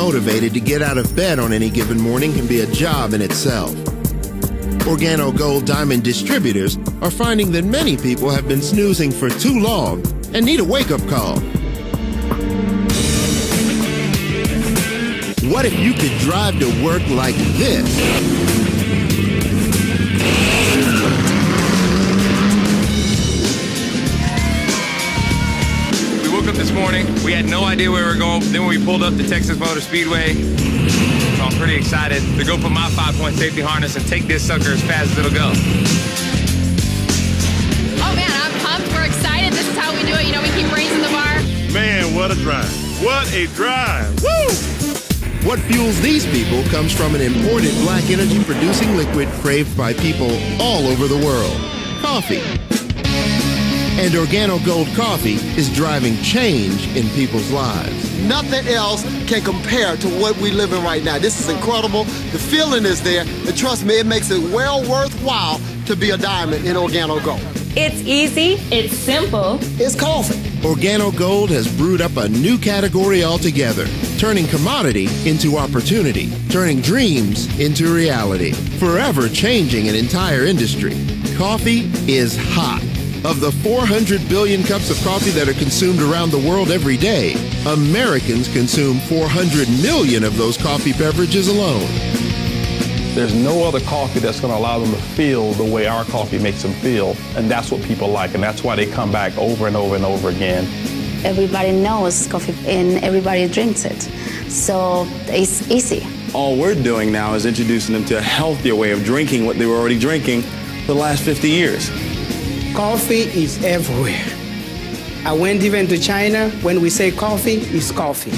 motivated to get out of bed on any given morning can be a job in itself. OrganoGold diamond distributors are finding that many people have been snoozing for too long and need a wake-up call. What if you could drive to work like this? We woke up this morning, we had no idea where we were going. Then when we pulled up to Texas Motor Speedway, so I'm pretty excited to go put my 5-point safety harness and take this sucker as fast as it'll go. Oh man, I'm pumped, we're excited. This is how we do it, you know, we keep raising the bar. Man, what a drive. What a drive. Woo! What fuels these people comes from an imported black energy producing liquid craved by people all over the world, coffee. And OrganoGold coffee is driving change in people's lives. Nothing else can compare to what we live in right now. This is incredible. The feeling is there. And trust me, it makes it well worthwhile to be a diamond in OrganoGold. It's easy. It's simple. It's coffee. OrganoGold has brewed up a new category altogether, turning commodity into opportunity, turning dreams into reality, forever changing an entire industry. Coffee is hot. Of the 400 billion cups of coffee that are consumed around the world every day, Americans consume 400 million of those coffee beverages alone. There's no other coffee that's going to allow them to feel the way our coffee makes them feel, and that's what people like, and that's why they come back over and over and over again. Everybody knows coffee and everybody drinks it, so it's easy. All we're doing now is introducing them to a healthier way of drinking what they were already drinking for the last 50 years. Coffee is everywhere. I went even to China. When we say coffee, it's coffee.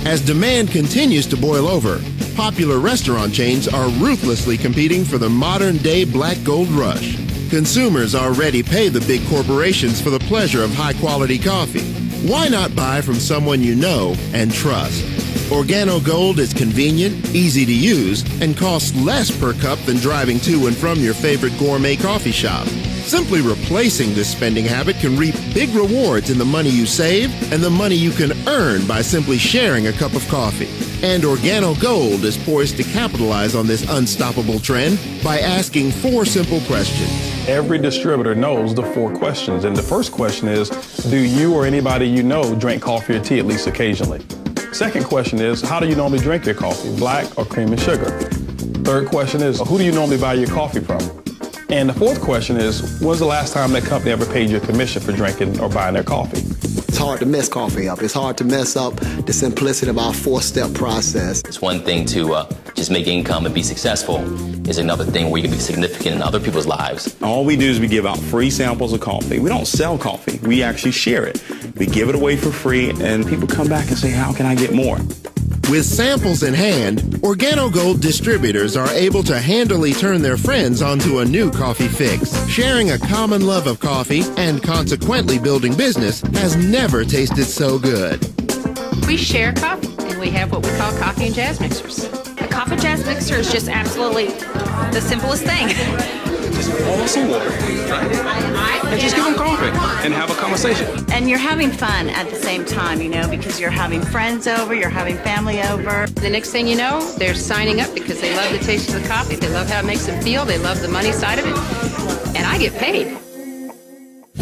As demand continues to boil over, popular restaurant chains are ruthlessly competing for the modern-day black gold rush. Consumers already pay the big corporations for the pleasure of high-quality coffee. Why not buy from someone you know and trust? OrganoGold is convenient, easy to use, and costs less per cup than driving to and from your favorite gourmet coffee shop. Simply replacing this spending habit can reap big rewards in the money you save and the money you can earn by simply sharing a cup of coffee. And OrganoGold is poised to capitalize on this unstoppable trend by asking 4 simple questions. Every distributor knows the 4 questions, and the first question is, do you or anybody you know drink coffee or tea at least occasionally? Second question is, how do you normally drink your coffee, black or cream and sugar? Third question is, who do you normally buy your coffee from? And the fourth question is, when's the last time that company ever paid you a commission for drinking or buying their coffee? It's hard to mess coffee up. It's hard to mess up the simplicity of our 4-step process. It's one thing to just make income and be successful. It's another thing where you can be significant in other people's lives. All we do is we give out free samples of coffee. We don't sell coffee. We actually share it. We give it away for free, and people come back and say, how can I get more? With samples in hand, OrganoGold distributors are able to handily turn their friends onto a new coffee fix. Sharing a common love of coffee and consequently building business has never tasted so good. We share coffee, and we have what we call coffee and jazz mixers. A coffee jazz mixer is just absolutely the simplest thing. Just pour them some water, right? And just give them coffee and have a conversation. And you're having fun at the same time, you know, because you're having friends over, you're having family over. The next thing you know, they're signing up because they love the taste of the coffee, they love how it makes them feel, they love the money side of it, and I get paid.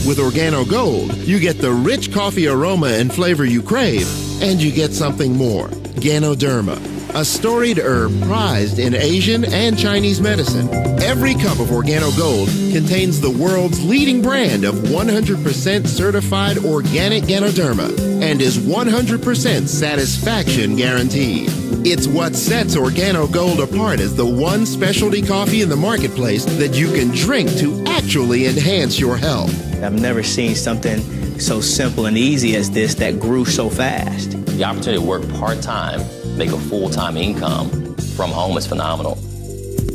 With OrganoGold, you get the rich coffee aroma and flavor you crave, and you get something more, Ganoderma, a storied herb prized in Asian and Chinese medicine. Every cup of OrganoGold contains the world's leading brand of 100% certified organic Ganoderma and is 100% satisfaction guaranteed. It's what sets OrganoGold apart as the one specialty coffee in the marketplace that you can drink to actually enhance your health. I've never seen something so simple and easy as this that grew so fast. The opportunity to work part-time, make a full-time income from home is phenomenal.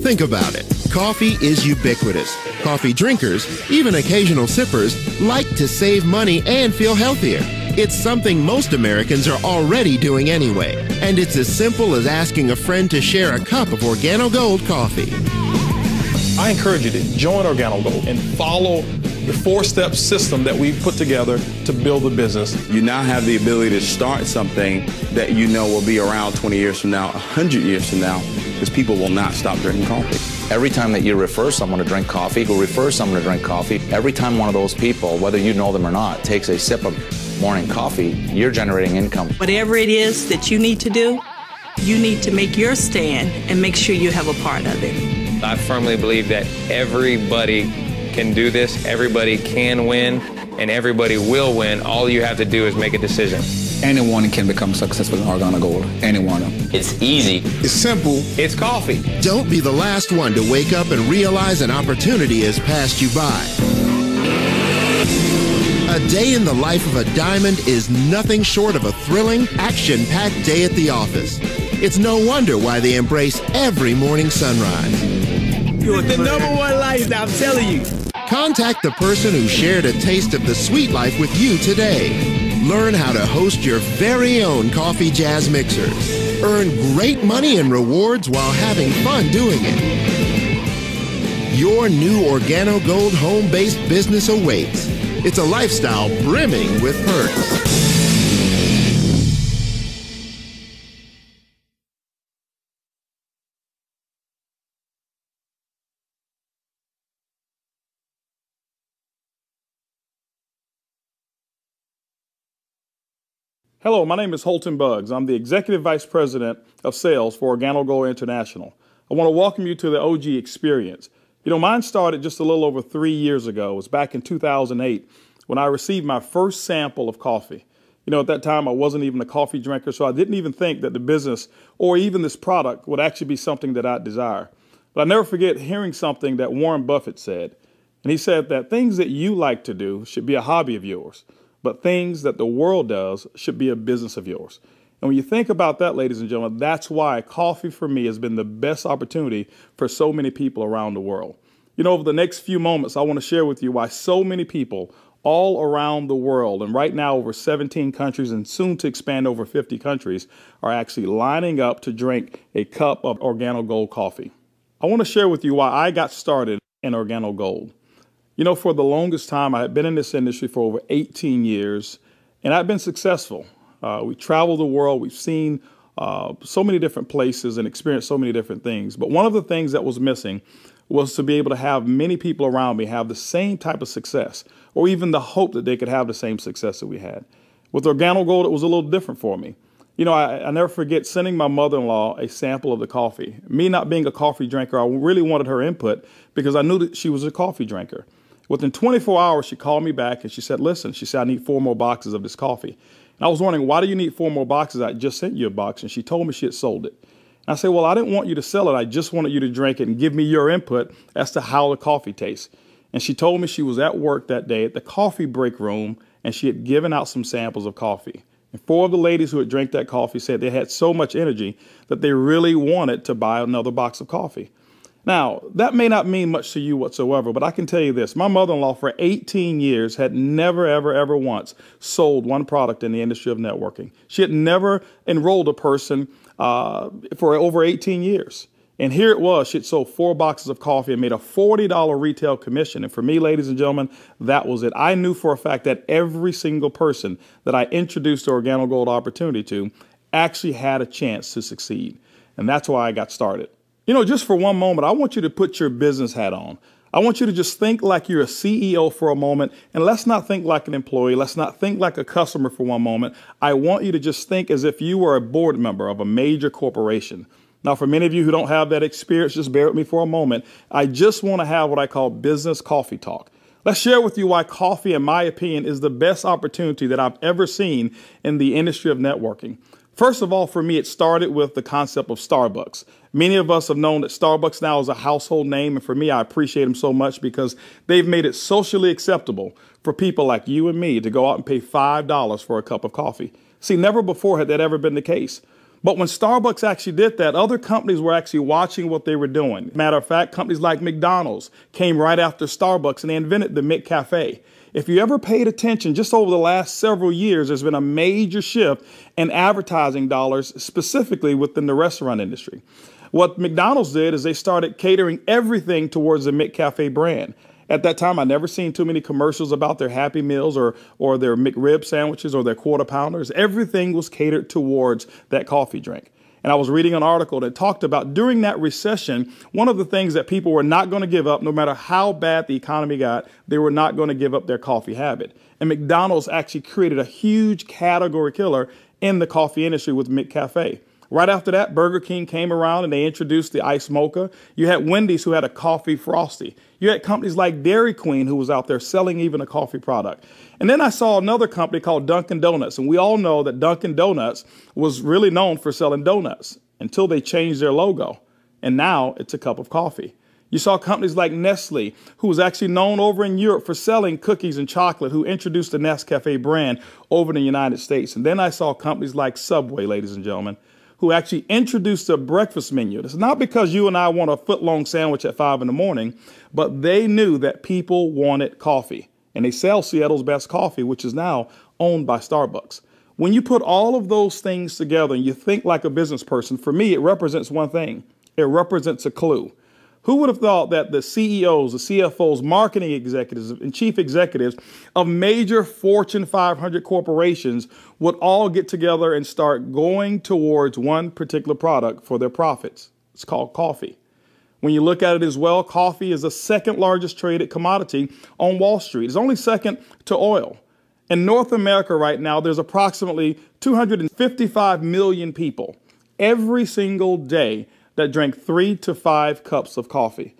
Think about it. Coffee is ubiquitous. Coffee drinkers, even occasional sippers, like to save money and feel healthier. It's something most Americans are already doing anyway. And it's as simple as asking a friend to share a cup of OrganoGold coffee. I encourage you to join OrganoGold and follow the four-step system that we've put together to build a business. You now have the ability to start something that you know will be around 20 years from now, 100 years from now, because people will not stop drinking coffee. Every time that you refer someone to drink coffee, who refers someone to drink coffee, every time one of those people, whether you know them or not, takes a sip of morning coffee, you're generating income. Whatever it is that you need to do, you need to make your stand and make sure you have a part of it. I firmly believe that everybody can do this, everybody can win, and everybody will win. All you have to do is make a decision. Anyone can become successful in OrganoGold. Anyone. It's easy. It's simple. It's coffee. Don't be the last one to wake up and realize an opportunity has passed you by. A day in the life of a diamond is nothing short of a thrilling, action-packed day at the office. It's no wonder why they embrace every morning sunrise. You're the #1 lifestyle, I'm telling you. Contact the person who shared a taste of the sweet life with you today. Learn how to host your very own coffee jazz mixers. Earn great money and rewards while having fun doing it. Your new OrganoGold home-based business awaits. It's a lifestyle brimming with perks. Hello, my name is Holton Buggs. I'm the Executive Vice President of Sales for OrganoGold International. I want to welcome you to the OG experience. You know, mine started just a little over 3 years ago. It was back in 2008 when I received my first sample of coffee. You know, at that time, I wasn't even a coffee drinker, so I didn't even think that the business or even this product would actually be something that I'd desire. But I never forget hearing something that Warren Buffett said. And he said that things that you like to do should be a hobby of yours, but things that the world does should be a business of yours. And when you think about that, ladies and gentlemen, that's why coffee for me has been the best opportunity for so many people around the world. You know, over the next few moments, I want to share with you why so many people all around the world, and right now over 17 countries and soon to expand over 50 countries, are actually lining up to drink a cup of OrganoGold coffee. I want to share with you why I got started in OrganoGold. You know, for the longest time, I had been in this industry for over 18 years, and I've been successful. We traveled the world. We've seen so many different places and experienced so many different things. But one of the things that was missing was to be able to have many people around me have the same type of success, or even the hope that they could have the same success that we had. With OrganoGold, it was a little different for me. You know, I never forget sending my mother-in-law a sample of the coffee. Me not being a coffee drinker, I really wanted her input because I knew that she was a coffee drinker. Within 24 hours, she called me back and she said, listen, she said, I need 4 more boxes of this coffee. And I was wondering, why do you need 4 more boxes? I just sent you a box. And she told me she had sold it. And I said, well, I didn't want you to sell it. I just wanted you to drink it and give me your input as to how the coffee tastes. And she told me she was at work that day at the coffee break room, and she had given out some samples of coffee. And 4 of the ladies who had drank that coffee said they had so much energy that they really wanted to buy another box of coffee. Now, that may not mean much to you whatsoever, but I can tell you this. My mother-in-law for 18 years had never, ever, ever once sold one product in the industry of networking. She had never enrolled a person for over 18 years. And here it was. She had sold 4 boxes of coffee and made a $40 retail commission. And for me, ladies and gentlemen, that was it. I knew for a fact that every single person that I introduced the OrganoGold opportunity to actually had a chance to succeed. And that's why I got started. You know, just for one moment, I want you to put your business hat on. I want you to just think like you're a CEO for a moment, and let's not think like an employee. Let's not think like a customer for one moment. I want you to just think as if you were a board member of a major corporation. Now, for many of you who don't have that experience, just bear with me for a moment. I just want to have what I call business coffee talk. Let's share with you why coffee, in my opinion, is the best opportunity that I've ever seen in the industry of networking. First of all, for me, it started with the concept of Starbucks. Many of us have known that Starbucks now is a household name. And for me, I appreciate them so much because they've made it socially acceptable for people like you and me to go out and pay $5 for a cup of coffee. See, never before had that ever been the case. But when Starbucks actually did that, other companies were actually watching what they were doing. Matter of fact, companies like McDonald's came right after Starbucks and they invented the McCafe. If you ever paid attention, just over the last several years, there's been a major shift in advertising dollars, specifically within the restaurant industry. What McDonald's did is they started catering everything towards the McCafe brand. At that time, I never seen too many commercials about their Happy Meals or their McRib sandwiches or their Quarter Pounders. Everything was catered towards that coffee drink. And I was reading an article that talked about during that recession, one of the things that people were not going to give up, no matter how bad the economy got, they were not going to give up their coffee habit. And McDonald's actually created a huge category killer in the coffee industry with McCafe. Right after that, Burger King came around and they introduced the Iced Mocha. You had Wendy's who had a coffee frosty. You had companies like Dairy Queen who was out there selling even a coffee product. And then I saw another company called Dunkin' Donuts. And we all know that Dunkin' Donuts was really known for selling donuts until they changed their logo. And now it's a cup of coffee. You saw companies like Nestle, who was actually known over in Europe for selling cookies and chocolate, who introduced the Nescafe brand over in the United States. And then I saw companies like Subway, ladies and gentlemen, who actually introduced a breakfast menu. It's not because you and I want a foot-long sandwich at 5 in the morning, but they knew that people wanted coffee. And they sell Seattle's best coffee, which is now owned by Starbucks. When you put all of those things together and you think like a business person, for me, it represents one thing. It represents a clue. Who would have thought that the CEOs, the CFOs, marketing executives, and chief executives of major Fortune 500 corporations would all get together and start going towards one particular product for their profits? It's called coffee. When you look at it as well, coffee is the second largest traded commodity on Wall Street. It's only second to oil. In North America right now, there's approximately 255 million people every single day that drank 3 to 5 cups of coffee.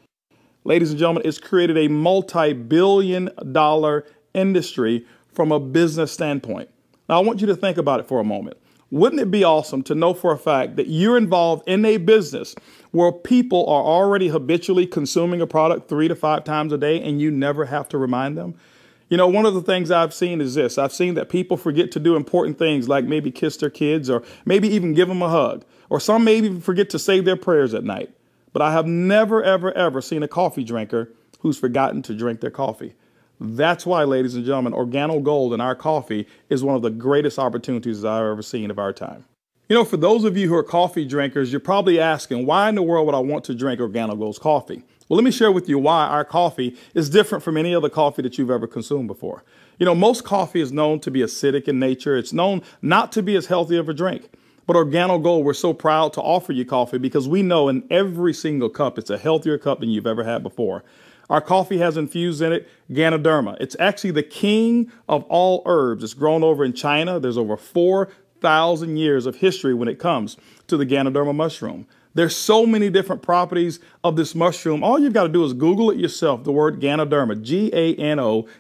Ladies and gentlemen, it's created a multi-billion-dollar industry from a business standpoint. Now, I want you to think about it for a moment. Wouldn't it be awesome to know for a fact that you're involved in a business where people are already habitually consuming a product 3 to 5 times a day and you never have to remind them? You know, one of the things I've seen is this. I've seen that people forget to do important things like maybe kiss their kids or maybe even give them a hug. Or some may even forget to say their prayers at night. But I have never, ever, ever seen a coffee drinker who's forgotten to drink their coffee. That's why, ladies and gentlemen, OrganoGold in our coffee is one of the greatest opportunities I've ever seen of our time. You know, for those of you who are coffee drinkers, you're probably asking, why in the world would I want to drink OrganoGold's coffee? Well, let me share with you why our coffee is different from any other coffee that you've ever consumed before. You know, most coffee is known to be acidic in nature. It's known not to be as healthy of a drink. But OrganoGold, we're so proud to offer you coffee because we know in every single cup, it's a healthier cup than you've ever had before. Our coffee has infused in it Ganoderma. It's actually the king of all herbs. It's grown over in China. There's over 4,000 years of history when it comes to the Ganoderma mushroom. There's so many different properties of this mushroom. All you've got to do is Google it yourself, the word Ganoderma,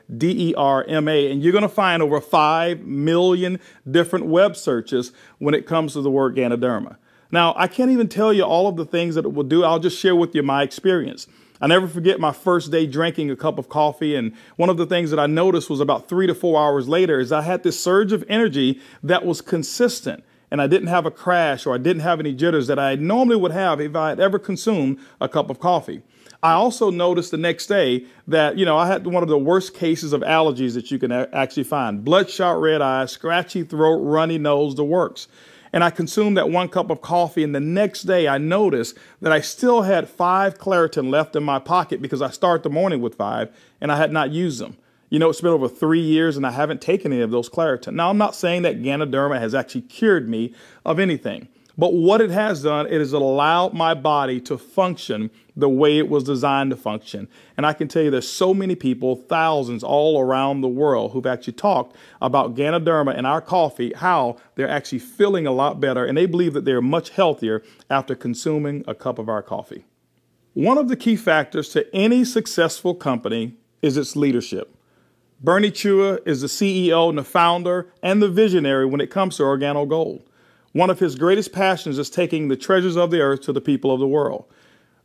Ganoderma, and you're going to find over 5 million different web searches when it comes to the word Ganoderma. Now, I can't even tell you all of the things that it will do. I'll just share with you my experience. I never forget my first day drinking a cup of coffee, and one of the things that I noticed was about 3 to 4 hours later is I had this surge of energy that was consistent. And I didn't have a crash or I didn't have any jitters that I normally would have if I had ever consumed a cup of coffee. I also noticed the next day that, you know, I had one of the worst cases of allergies that you can actually find. Bloodshot red eyes, scratchy throat, runny nose, the works. And I consumed that 1 cup of coffee, and the next day I noticed that I still had 5 Claritin left in my pocket because I start the morning with 5 and I had not used them. You know, it's been over 3 years and I haven't taken any of those Claritin. Now, I'm not saying that Ganoderma has actually cured me of anything, but what it has done, it has allowed my body to function the way it was designed to function. And I can tell you there's so many people, thousands all around the world, who've actually talked about Ganoderma and our coffee, how they're actually feeling a lot better, and they believe that they're much healthier after consuming a cup of our coffee. One of the key factors to any successful company is its leadership. Bernie Chua is the CEO and the founder and the visionary when it comes to OrganoGold. One of his greatest passions is taking the treasures of the earth to the people of the world.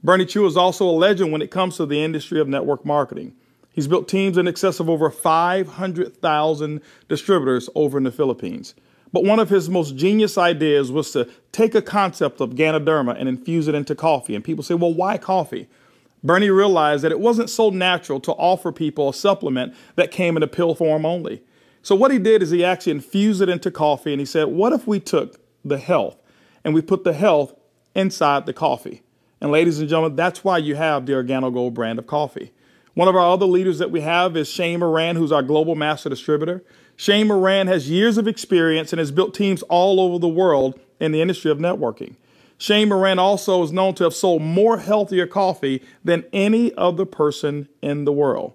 Bernie Chua is also a legend when it comes to the industry of network marketing. He's built teams in excess of over 500,000 distributors over in the Philippines. But one of his most genius ideas was to take a concept of Ganoderma and infuse it into coffee. And people say, well, why coffee? Bernie realized that it wasn't so natural to offer people a supplement that came in a pill form only. So what he did is he actually infused it into coffee, and he said, what if we took the health and we put the health inside the coffee? And ladies and gentlemen, that's why you have the OrganoGold brand of coffee. One of our other leaders that we have is Shane Moran, who's our global master distributor. Shane Moran has years of experience and has built teams all over the world in the industry of networking. Shane Moran also is known to have sold more healthier coffee than any other person in the world.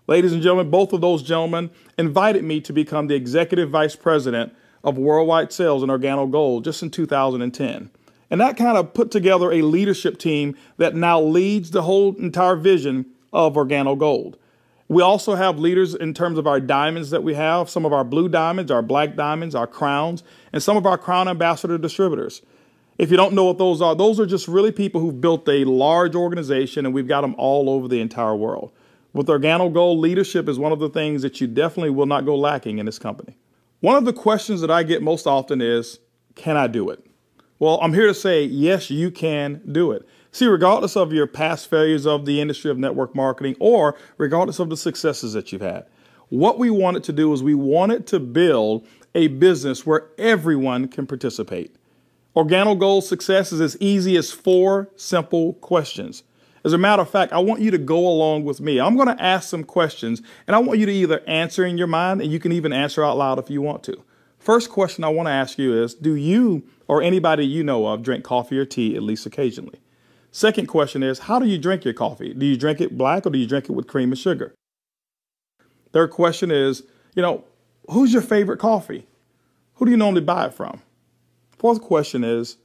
Ladies and gentlemen, both of those gentlemen invited me to become the executive vice president of worldwide sales in OrganoGold just in 2010. And that kind of put together a leadership team that now leads the whole entire vision of OrganoGold. We also have leaders in terms of our diamonds that we have, some of our blue diamonds, our black diamonds, our crowns, and some of our crown ambassador distributors. If you don't know what those are just really people who've built a large organization, and we've got them all over the entire world. With OrganoGold, leadership is one of the things that you definitely will not go lacking in this company. One of the questions that I get most often is, can I do it? Well, I'm here to say, yes, you can do it. See, regardless of your past failures of the industry of network marketing or regardless of the successes that you've had, what we wanted to do is we wanted to build a business where everyone can participate. OrganoGold's success is as easy as 4 simple questions. As a matter of fact, I want you to go along with me. I'm going to ask some questions, and I want you to either answer in your mind, and you can even answer out loud if you want to. First question I want to ask you is, do you or anybody you know of drink coffee or tea at least occasionally? Second question is, how do you drink your coffee? Do you drink it black or do you drink it with cream and sugar? Third question is, who's your favorite coffee? Who do you normally buy it from? Fourth question is,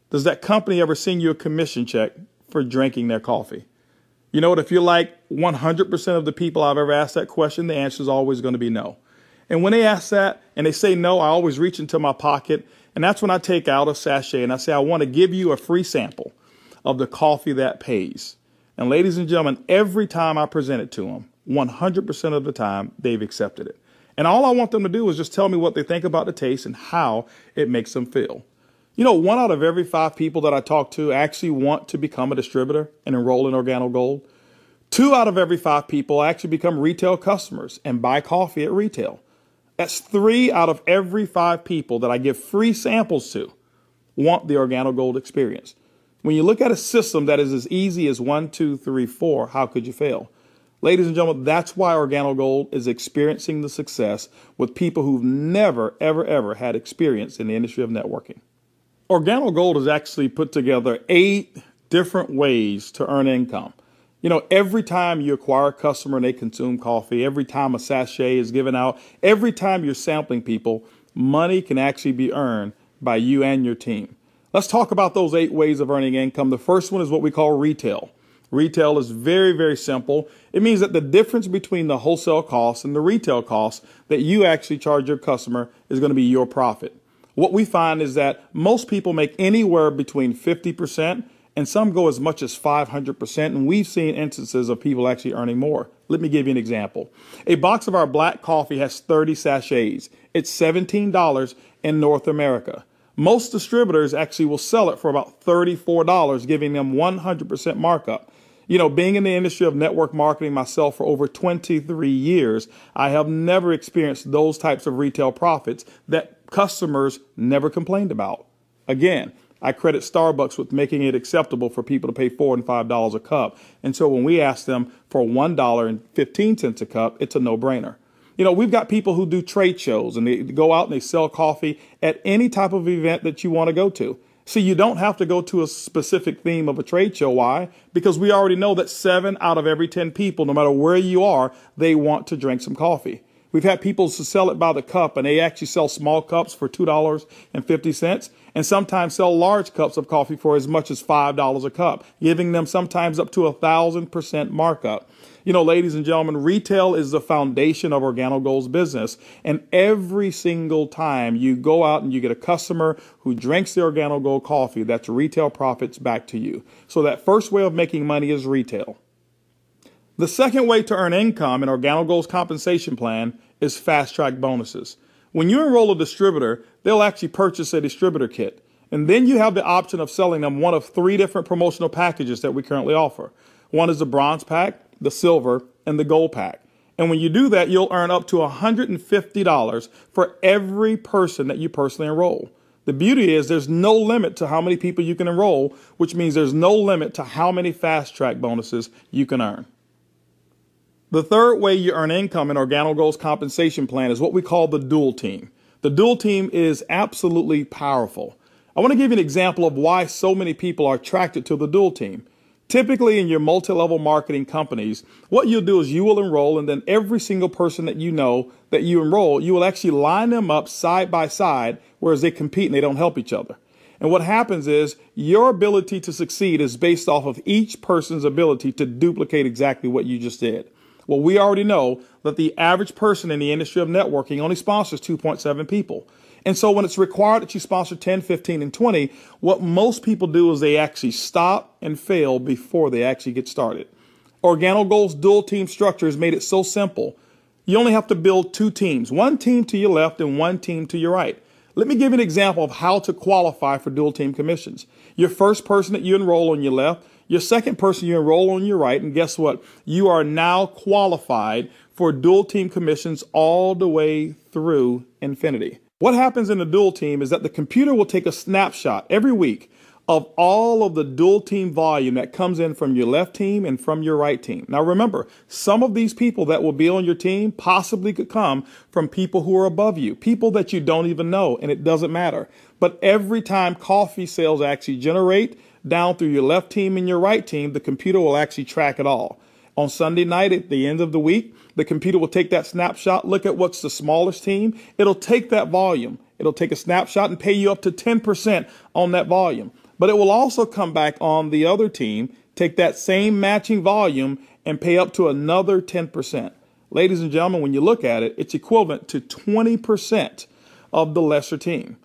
does that company ever send you a commission check for drinking their coffee? You know what? If you're like 100% of the people I've ever asked that question, the answer is always going to be no. And when they ask that and they say no, I always reach into my pocket, and that's when I take out a sachet and I say, I want to give you a free sample of the coffee that pays. And ladies and gentlemen, every time I present it to them, 100% of the time, they've accepted it. And all I want them to do is just tell me what they think about the taste and how it makes them feel. 1 out of every 5 people that I talk to actually want to become a distributor and enroll in OrganoGold. 2 out of every 5 people actually become retail customers and buy coffee at retail. That's 3 out of every 5 people that I give free samples to want the OrganoGold experience. When you look at a system that is as easy as 1, 2, 3, 4, how could you fail? Ladies and gentlemen, that's why OrganoGold is experiencing the success with people who've never, ever, ever had experience in the industry of networking. OrganoGold has actually put together 8 different ways to earn income. Every time you acquire a customer and they consume coffee, every time a sachet is given out, every time you're sampling people, money can actually be earned by you and your team. Let's talk about those 8 ways of earning income. The first one is what we call retail. Retail is very, very simple. It means that the difference between the wholesale cost and the retail cost that you actually charge your customer is going to be your profit. What we find is that most people make anywhere between 50% and some go as much as 500%. And we've seen instances of people actually earning more. Let me give you an example. A box of our black coffee has 30 sachets. It's $17 in North America. Most distributors actually will sell it for about $34, giving them 100% markup. Being in the industry of network marketing myself for over 23 years, I have never experienced those types of retail profits that customers never complained about. Again, I credit Starbucks with making it acceptable for people to pay $4 and $5 a cup. And so when we ask them for $1.15 a cup, it's a no-brainer. We've got people who do trade shows and they go out and they sell coffee at any type of event that you want to go to. See, you don't have to go to a specific theme of a trade show. Why? Because we already know that 7 out of every 10 people, no matter where you are, they want to drink some coffee. We've had people to sell it by the cup, and they actually sell small cups for $2.50 and sometimes sell large cups of coffee for as much as $5 a cup, giving them sometimes up to 1,000% markup. Ladies and gentlemen, retail is the foundation of OrganoGold's business. And every single time you go out and you get a customer who drinks the OrganoGold coffee, that's retail profits back to you. So that first way of making money is retail. The second way to earn income in OrganoGold's compensation plan is fast-track bonuses. When you enroll a distributor, they'll actually purchase a distributor kit. And then you have the option of selling them one of 3 different promotional packages that we currently offer. One is the bronze pack, the silver, and the gold pack. And when you do that, you'll earn up to $150 for every person that you personally enroll. The beauty is there's no limit to how many people you can enroll, which means there's no limit to how many fast-track bonuses you can earn. The third way you earn income in OrganoGold's compensation plan is what we call the dual team. The dual team is absolutely powerful. I want to give you an example of why so many people are attracted to the dual team. Typically in your multi-level marketing companies, what you'll do is you will enroll, and then every single person that you know that you enroll, you will actually line them up side by side, whereas they compete and they don't help each other. And what happens is your ability to succeed is based off of each person's ability to duplicate exactly what you just did. Well, we already know that the average person in the industry of networking only sponsors 2.7 people. And so when it's required that you sponsor 10, 15, and 20, what most people do is they actually stop and fail before they actually get started. OrganoGold's dual team structure has made it so simple. You only have to build two teams, one team to your left and one team to your right. Let me give you an example of how to qualify for dual team commissions. Your first person that you enroll on your left, your second person you enroll on your right, and guess what? You are now qualified for dual team commissions all the way through infinity. What happens in the dual team is that the computer will take a snapshot every week of all of the dual team volume that comes in from your left team and from your right team. Now remember, some of these people that will be on your team possibly could come from people who are above you, people that you don't even know, and it doesn't matter. But every time coffee sales actually generate down through your left team and your right team, the computer will actually track it all. On Sunday night at the end of the week, the computer will take that snapshot, look at what's the smallest team. It'll take that volume. It'll take a snapshot and pay you up to 10% on that volume. But it will also come back on the other team, take that same matching volume and pay up to another 10%. Ladies and gentlemen, when you look at it, it's equivalent to 20% of the lesser team.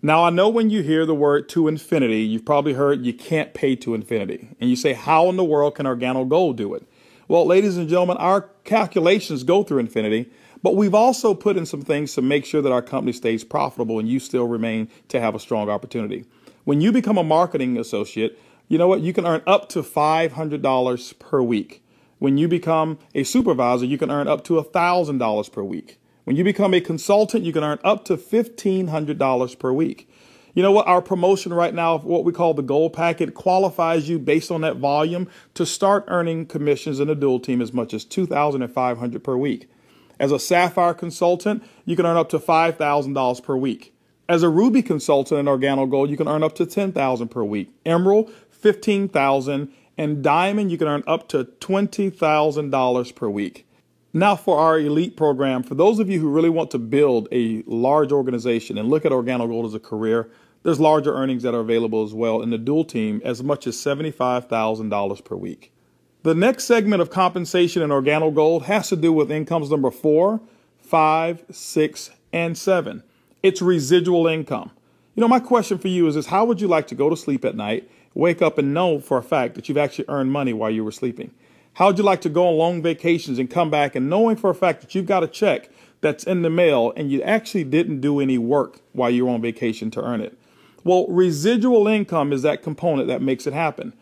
Now, I know when you hear the word to infinity, you've probably heard you can't pay to infinity. And you say, how in the world can OrganoGold do it? Well, ladies and gentlemen, our calculations go through infinity, but we've also put in some things to make sure that our company stays profitable and you still remain to have a strong opportunity. When you become a marketing associate, you know what? You can earn up to $500 per week. When you become a supervisor, you can earn up to $1,000 per week. When you become a consultant, you can earn up to $1,500 per week. You know what? Our promotion right now, what we call the gold packet, qualifies you based on that volume to start earning commissions in a dual team as much as $2,500 per week. As a sapphire consultant, you can earn up to $5,000 per week. As a ruby consultant in OrganoGold, you can earn up to $10,000 per week. Emerald, $15,000, and diamond, you can earn up to $20,000 per week. Now for our elite program, for those of you who really want to build a large organization and look at OrganoGold as a career, there's larger earnings that are available as well in the dual team, as much as $75,000 per week. The next segment of compensation in OrganoGold has to do with incomes number 4, 5, 6, and 7. It's residual income. You know, my question for you is how would you like to go to sleep at night, wake up and know for a fact that you've actually earned money while you were sleeping? How would you like to go on long vacations and come back and knowing for a fact that you've got a check that's in the mail and you actually didn't do any work while you were on vacation to earn it? Well, residual income is that component that makes it happen.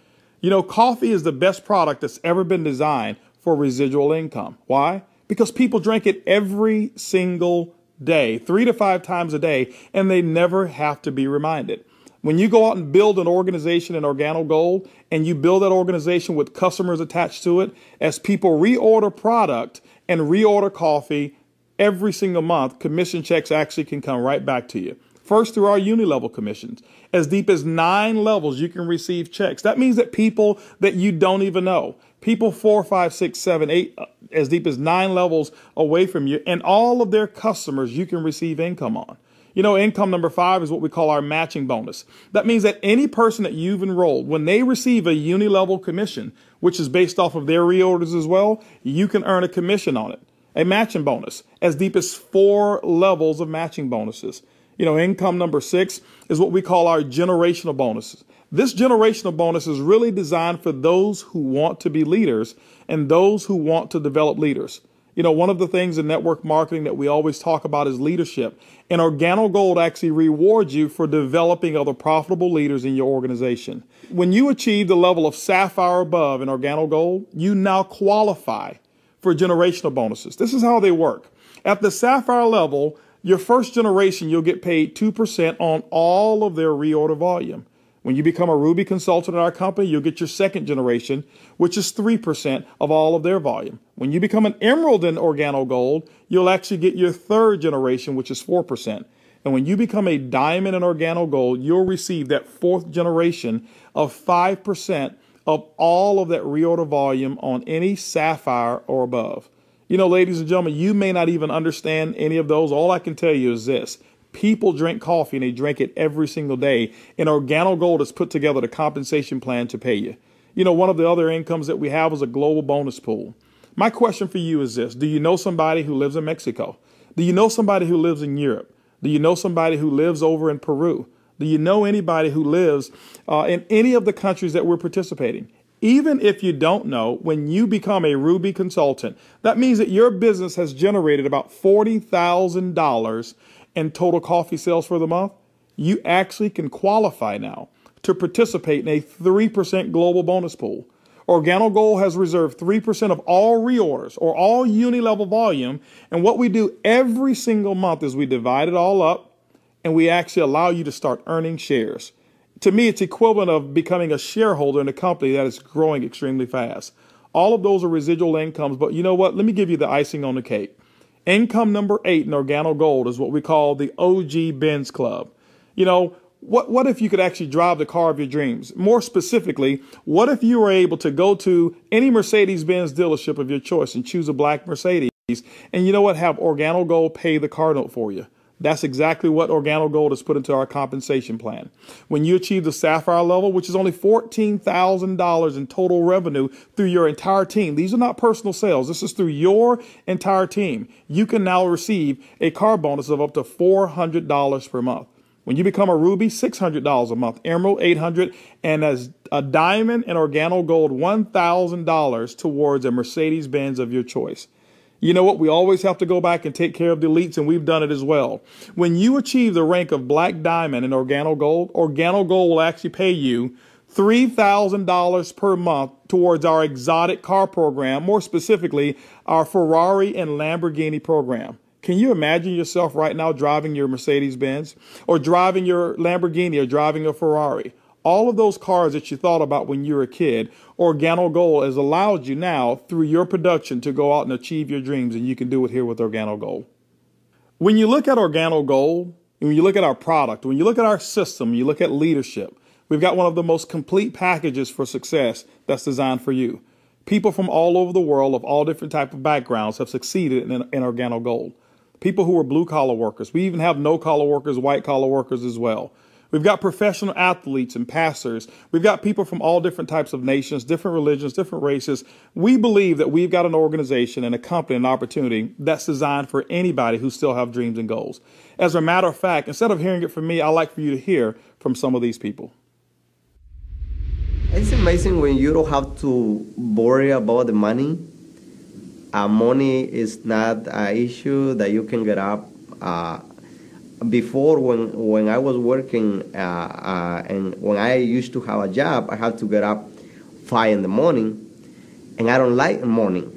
You know, coffee is the best product that's ever been designed for residual income. Why? Because people drink it every single day, 3 to 5 times a day, and they never have to be reminded. When you go out and build an organization in OrganoGold and you build that organization with customers attached to it, as people reorder product and reorder coffee every single month, commission checks actually can come right back to you. First, through our uni-level commissions. As deep as 9 levels, you can receive checks. That means that people that you don't even know, people 4, 5, 6, 7, 8, as deep as 9 levels away from you, and all of their customers you can receive income on. You know, income number 5 is what we call our matching bonus. That means that any person that you've enrolled, when they receive a uni-level commission, which is based off of their reorders as well, you can earn a commission on it. A matching bonus, as deep as 4 levels of matching bonuses. You know, income number 6 is what we call our generational bonuses. This generational bonus is really designed for those who want to be leaders and those who want to develop leaders. You know, one of the things in network marketing that we always talk about is leadership. And OrganoGold actually rewards you for developing other profitable leaders in your organization. When you achieve the level of sapphire above in OrganoGold, you now qualify for generational bonuses. This is how they work. At the sapphire level, your first generation, you'll get paid 2% on all of their reorder volume. When you become a Ruby consultant in our company, you'll get your second generation, which is 3% of all of their volume. When you become an Emerald in OrganoGold, you'll actually get your third generation, which is 4%. And when you become a Diamond in OrganoGold, you'll receive that fourth generation of 5% of all of that reorder volume on any Sapphire or above. You know, ladies and gentlemen, you may not even understand any of those. All I can tell you is this. People drink coffee, and they drink it every single day. And OrganoGold has put together the compensation plan to pay you. You know, one of the other incomes that we have is a global bonus pool. My question for you is this. Do you know somebody who lives in Mexico? Do you know somebody who lives in Europe? Do you know somebody who lives over in Peru? Do you know anybody who lives in any of the countries that we're participating? Even if you don't know, when you become a Ruby consultant, that means that your business has generated about $40,000 in total coffee sales for the month. You actually can qualify now to participate in a 3% global bonus pool. OrganoGold has reserved 3% of all reorders or all uni-level volume. And what we do every single month is we divide it all up and we actually allow you to start earning shares. To me, it's equivalent of becoming a shareholder in a company that is growing extremely fast. All of those are residual incomes. But you know what? Let me give you the icing on the cake. Income number 8 in OrganoGold is what we call the OG Benz Club. You know, what if you could actually drive the car of your dreams? More specifically, what if you were able to go to any Mercedes-Benz dealership of your choice and choose a black Mercedes, and you know what, have OrganoGold pay the car note for you? That's exactly what OrganoGold has put into our compensation plan. When you achieve the Sapphire level, which is only $14,000 in total revenue through your entire team, these are not personal sales, this is through your entire team, you can now receive a car bonus of up to $400 per month. When you become a Ruby, $600 a month, Emerald, $800, and as a Diamond and OrganoGold, $1,000 towards a Mercedes-Benz of your choice. You know what? We always have to go back and take care of the elites, and we've done it as well. When you achieve the rank of Black Diamond in OrganoGold, OrganoGold will actually pay you $3,000 per month towards our exotic car program, more specifically, our Ferrari and Lamborghini program. Can you imagine yourself right now driving your Mercedes-Benz or driving your Lamborghini or driving a Ferrari? All of those cars that you thought about when you were a kid, OrganoGold has allowed you now through your production to go out and achieve your dreams, and you can do it here with OrganoGold. When you look at OrganoGold, when you look at our product, when you look at our system, you look at leadership, we've got one of the most complete packages for success that's designed for you. People from all over the world of all different types of backgrounds have succeeded in OrganoGold. People who are blue-collar workers. We even have no-collar workers, white-collar workers as well. We've got professional athletes and pastors. We've got people from all different types of nations, different religions, different races. We believe that we've got an organization and a company, an opportunity that's designed for anybody who still have dreams and goals. As a matter of fact, instead of hearing it from me, I'd like for you to hear from some of these people. It's amazing when you don't have to worry about the money. Money is not an issue that you can get up. Before, when I was working and when I used to have a job, I had to get up 5 in the morning, and I don't like the morning.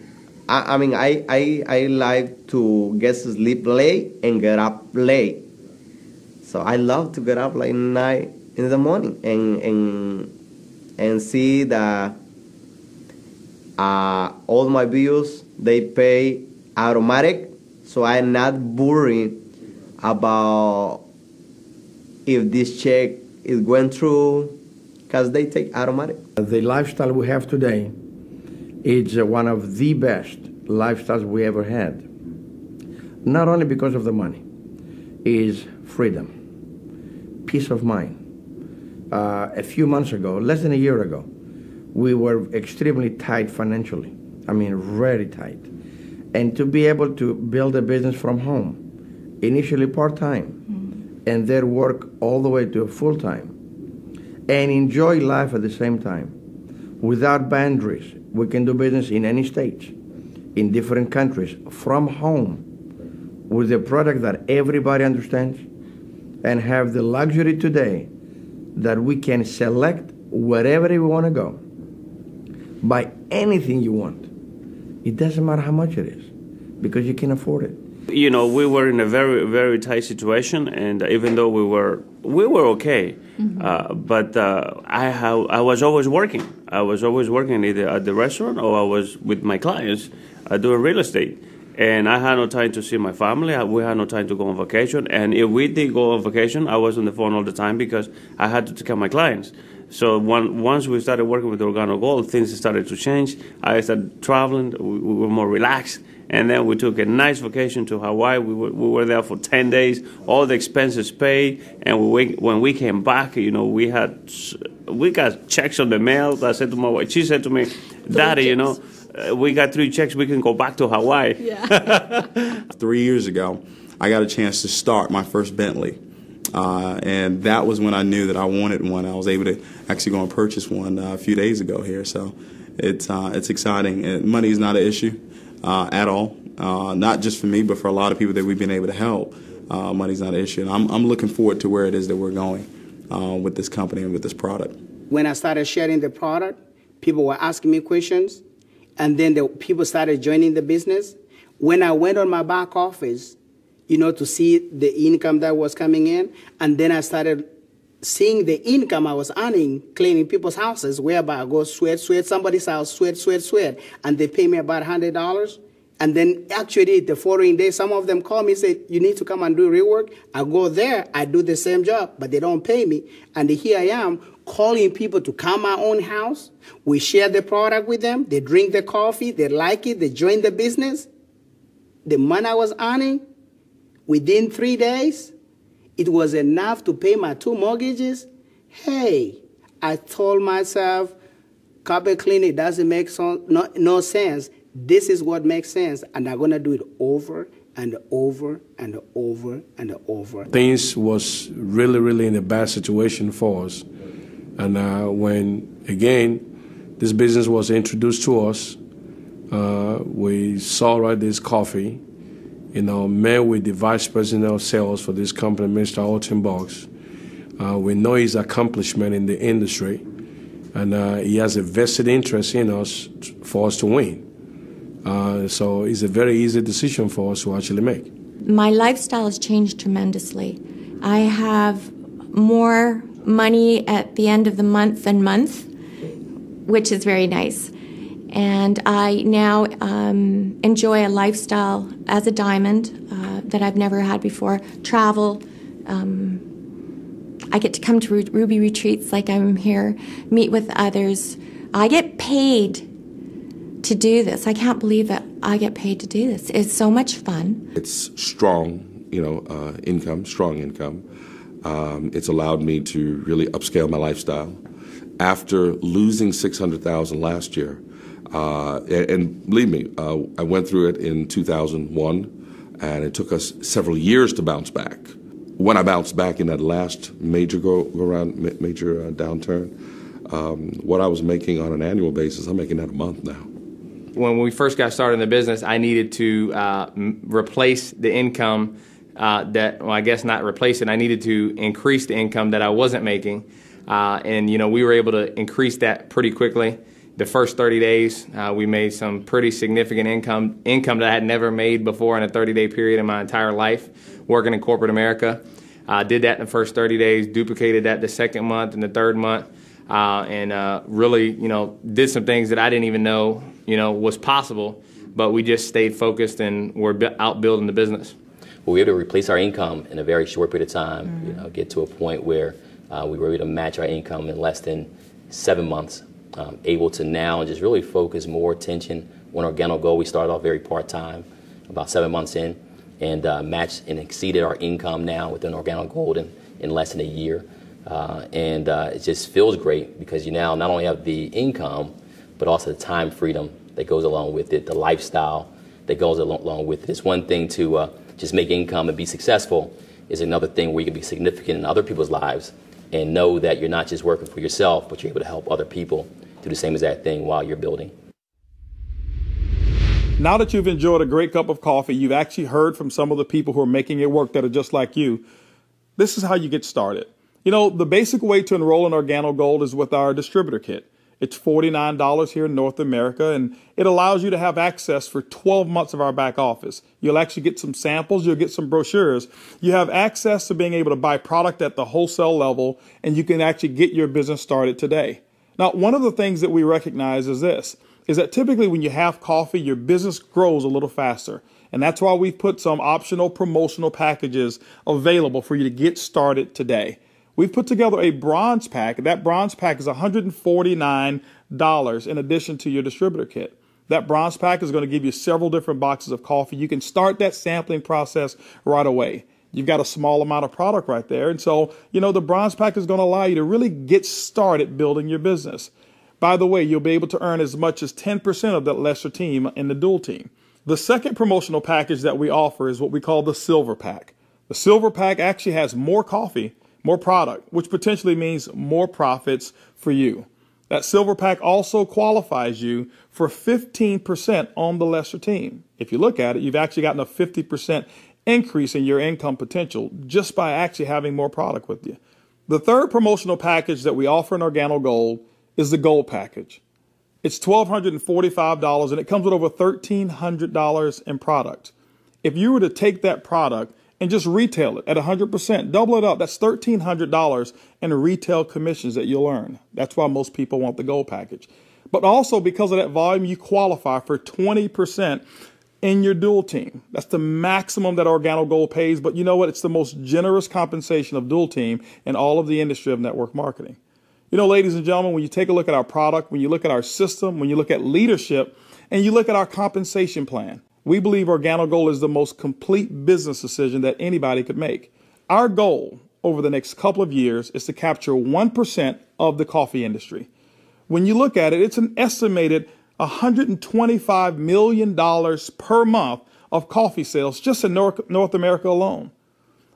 I mean, I like to get to sleep late and get up late. So I love to get up like 9 in the morning and see that all my bills, they pay automatic, so I'm not worried about if this check is going through, because they take automatic. The lifestyle we have today is one of the best lifestyles we ever had. Not only because of the money, is freedom, peace of mind. A few months ago, less than a year ago, we were extremely tight financially. I mean, very tight. And to be able to build a business from home, initially part-time, and then work all the way to full-time, and enjoy life at the same time, without boundaries. We can do business in any state, in different countries, from home, with a product that everybody understands, and have the luxury today that we can select wherever we want to go, buy anything you want. It doesn't matter how much it is, because you can afford it. You know, we were in a very, very tight situation, and even though we were okay, but I was always working. I was always working either at the restaurant or I was with my clients doing real estate. And I had no time to see my family. We had no time to go on vacation. And if we did go on vacation, I was on the phone all the time because I had to take care of my clients. So once we started working with OrganoGold, things started to change. I started traveling. We were more relaxed. And then we took a nice vacation to Hawaii. We were there for 10 days, all the expenses paid. And when we came back, you know, we got checks on the mail. I said to my wife, she said to me, Daddy, you know, we got 3 checks, we can go back to Hawaii. Yeah. 3 years ago, I got a chance to start my first Bentley. And that was when I knew that I wanted one. I was able to actually go and purchase one a few days ago here. So it's exciting. And money is not an issue at all. Not just for me, but for a lot of people that we've been able to help. Money's not an issue. And I'm looking forward to where it is that we're going with this company and with this product. When I started sharing the product, people were asking me questions. And then the people started joining the business. When I went on my back office, you know, to see the income that was coming in, and then I started seeing the income I was earning cleaning people's houses, whereby I go sweat somebody's house, sweat, and they pay me about $100. And then actually the following day, some of them call me and say, you need to come and do rework. I go there, I do the same job, but they don't pay me. And here I am calling people to come my own house. We share the product with them. They drink the coffee. They like it. They join the business. The money I was earning, within 3 days, it was enough to pay my 2 mortgages. Hey, I told myself, carpet cleaning doesn't make no sense. This is what makes sense, and I'm going to do it over and over and over and over. Things was really, really in a bad situation for us. And when, again, this business was introduced to us, we saw this coffee, you know, met with the vice president of sales for this company, Mr. Holton. We know his accomplishment in the industry, and he has a vested interest in us for us to win. So it's a very easy decision for us to actually make. My lifestyle has changed tremendously. I have more money at the end of the month than month, which is very nice. And I now enjoy a lifestyle as a diamond that I've never had before. Travel. I get to come to Ruby retreats like I'm here, meet with others. I get paid to do this. I can't believe that I get paid to do this. It's so much fun. It's strong, income, strong income. It's allowed me to really upscale my lifestyle. After losing $600,000 last year, and believe me, I went through it in 2001, and it took us several years to bounce back. When I bounced back in that last major downturn, what I was making on an annual basis, I'm making that a month now. When we first got started in the business, I needed to replace the income I guess not replace it. I needed to increase the income that I wasn't making. And, we were able to increase that pretty quickly. The first 30 days, we made some pretty significant income that I had never made before in a 30-day period in my entire life working in corporate America. Did that in the first 30 days, duplicated that the second month and the third month, and really, did some things that I didn't even know, was possible, but we just stayed focused and we're out building the business. Well, we were able to replace our income in a very short period of time, get to a point where we were able to match our income in less than 7 months, able to now just really focus more attention on OrganoGold. We started off very part-time, about 7 months in, and matched and exceeded our income now within OrganoGold in less than a year. And it just feels great because you now not only have the income, but also the time freedom that goes along with it, the lifestyle that goes along with it. It's one thing to just make income and be successful. Is another thing where you can be significant in other people's lives and know that you're not just working for yourself, but you're able to help other people do the same exact thing while you're building. Now that you've enjoyed a great cup of coffee, you've actually heard from some of the people who are making it work that are just like you. This is how you get started. The basic way to enroll in OrganoGold is with our distributor kit. It's $49 here in North America, and it allows you to have access for 12 months of our back office. You'll actually get some samples, you'll get some brochures. You have access to being able to buy product at the wholesale level, and you can actually get your business started today. Now, one of the things that we recognize is this, is that typically when you have coffee, your business grows a little faster. And that's why we've put some optional promotional packages available for you to get started today. We've put together a bronze pack. That bronze pack is $149 in addition to your distributor kit. That bronze pack is going to give you several different boxes of coffee. You can start that sampling process right away. You've got a small amount of product right there. And so, the bronze pack is going to allow you to really get started building your business. By the way, you'll be able to earn as much as 10% of that lesser team in the dual team. The second promotional package that we offer is what we call the silver pack. The silver pack actually has more coffee, more product, which potentially means more profits for you. That silver pack also qualifies you for 15% on the lesser team. If you look at it, you've actually gotten a 50% increase in your income potential just by actually having more product with you. The third promotional package that we offer in OrganoGold is the Gold package. It's $1,245, and it comes with over $1,300 in product. If you were to take that product and just retail it at 100%, double it up, that's $1,300 in retail commissions that you'll earn. That's why most people want the Gold package. But also because of that volume, you qualify for 20% in your dual team. That's the maximum that OrganoGold pays, but you know what? It's the most generous compensation of dual team in all of the industry of network marketing. Ladies and gentlemen, when you take a look at our product, when you look at our system, when you look at leadership, and you look at our compensation plan, we believe OrganoGold is the most complete business decision that anybody could make. Our goal over the next couple of years is to capture 1% of the coffee industry. When you look at it, it's an estimated $125 million per month of coffee sales just in North America alone.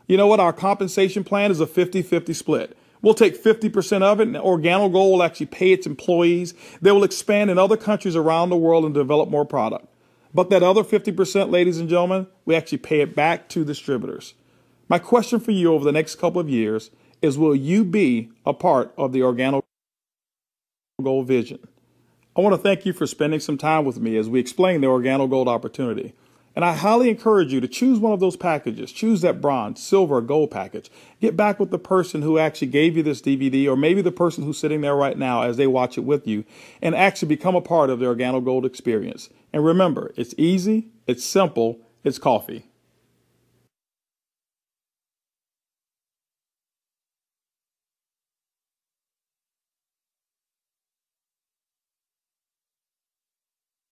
You know what? Our compensation plan is a 50-50 split. We'll take 50% of it, and OrganoGold will actually pay its employees. They will expand in other countries around the world and develop more product. But that other 50%, ladies and gentlemen, we actually pay it back to distributors. My question for you over the next couple of years is, will you be a part of the OrganoGold vision? I want to thank you for spending some time with me as we explain the OrganoGold opportunity. And I highly encourage you to choose one of those packages. Choose that bronze, silver, or gold package. Get back with the person who actually gave you this DVD, or maybe the person who's sitting there right now as they watch it with you, and actually become a part of the OrganoGold experience. And remember, it's easy, it's simple, it's coffee.